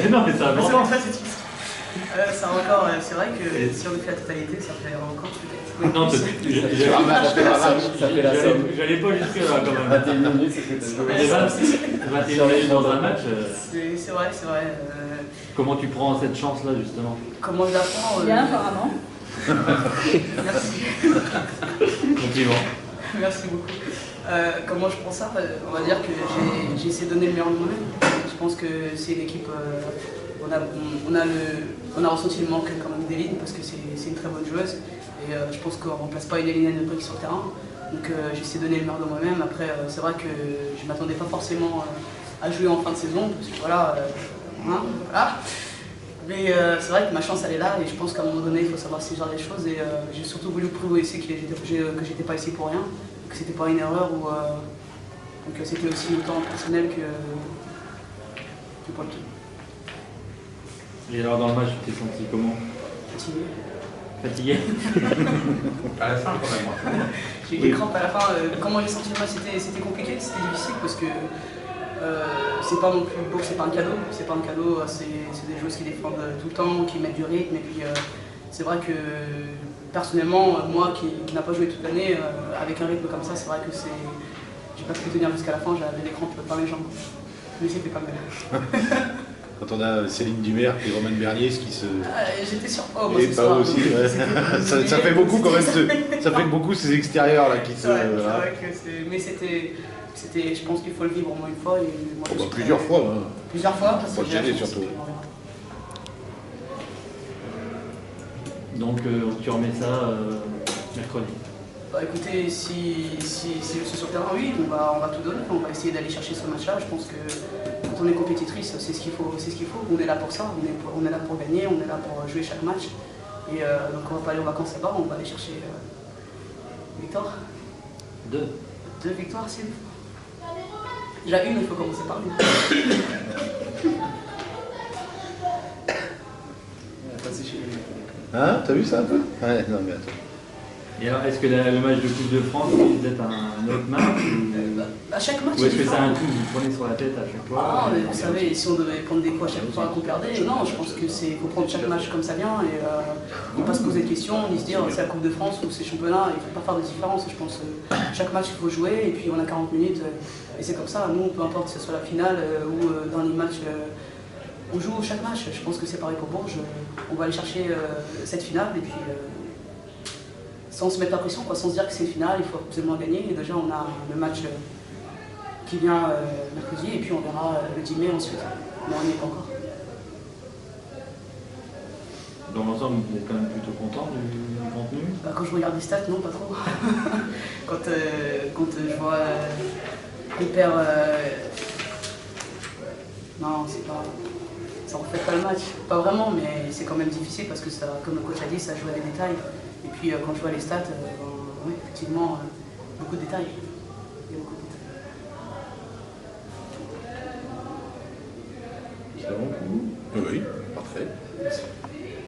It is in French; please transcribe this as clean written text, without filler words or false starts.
Non, mais c'est important. C'est encore, c'est vrai que si on fait la totalité, ça fait encore peut-être. Non, j'allais pas jusque-là quand même. 21 minutes, c'est ce que tu as 21 minutes dans un match. C'est vrai, c'est vrai. Comment tu prends cette chance-là, justement? Comment je la prends Bien, apparemment. Merci. Compliment. Merci beaucoup. Comment je prends ça? On va dire que j'ai essayé de donner le meilleur de moi-même. Je pense que c'est une équipe. On a ressenti le manque quand même d'Eline parce que c'est une très bonne joueuse. Et je pense qu'on ne remplace pas une Eline brique sur le terrain. Donc j'ai essayé de donner le meilleur de moi-même. Après, c'est vrai que je ne m'attendais pas forcément à jouer en fin de saison. Parce que voilà. Voilà. Mais c'est vrai que ma chance elle est là et je pense qu'à un moment donné il faut savoir saisir les choses et j'ai surtout voulu prouver ici que j'étais pas ici pour rien, que c'était pas une erreur ou donc c'était aussi autant personnel que pour le tout. Et alors dans le match tu t'es senti comment? Fatigué. Fatigué? À la fin quand même. J'ai eu des crampes à la fin. Comment j'ai senti le match? C'était compliqué, c'était difficile parce que c'est pas non plus beau, c'est pas un cadeau, c'est des joueuses qui défendent tout le temps, qui mettent du rythme et puis c'est vrai que personnellement, moi qui n'a pas joué toute l'année, avec un rythme comme ça, c'est vrai que j'ai pas pu tenir jusqu'à la fin, j'avais des crampes par les jambes, mais c'était pas mal. Quand on a Céline Dumer et Romain Bernier, ce qui se... J'étais sur et pas aussi, ouais. ça fait beaucoup quand même, ça fait beaucoup ces extérieurs là qui se... Ouais, c'est vrai que mais c'était, je pense qu'il faut le vivre au moins une fois. Et moi, plusieurs fois. Hein. Plusieurs fois, parce que j'ai la chance, surtout. Donc tu remets ça mercredi. Bah écoutez, si je suis sur le terrain, oui, on va tout donner. On va essayer d'aller chercher ce match-là. Je pense que quand on est compétitrice, c'est ce qu'il faut. On est là pour ça. On est là pour gagner. On est là pour jouer chaque match. Et donc on va pas aller aux vacances là-bas. On va aller chercher victoire. 2 victoires, c'est une. Déjà une, il faut commencer par une. Hein? T'as vu ça un peu? Ouais, non mais attends. Et alors, est-ce que le match de Coupe de France risque d'être un autre match À chaque match, ou est-ce que c'est un coup que vous prenez sur la tête à chaque fois? Ah, mais vous savez, si on devait prendre des coups à chaque fois qu'on perdait, non, je pense que c'est faut prendre chaque match comme ça vient et ne pas se poser de questions, ni se dire c'est la Coupe de France ou c'est le championnat, il ne faut pas faire de différence. Je pense que chaque match il faut jouer et puis on a 40 minutes et c'est comme ça. Nous, peu importe que ce soit la finale ou dans les matchs, on joue chaque match. Je pense que c'est pareil pour Bourges. On va aller chercher cette finale et puis sans se mettre la pression, sans se dire que c'est une finale, il faut absolument gagner. Et déjà, on a le match qui vient mercredi, et puis on verra le 10 mai ensuite. Mais on n'y est pas encore. Dans l'ensemble, vous êtes quand même plutôt content du contenu? Quand je regarde les stats, non, pas trop. quand je vois qu'on perd... non, c'est pas... Ça reflète pas le match. Pas vraiment, mais c'est quand même difficile parce que, ça, comme le coach a dit, ça joue à des détails. Et puis quand je vois les stats, oui, effectivement, beaucoup de détails. Il y a beaucoup de détails.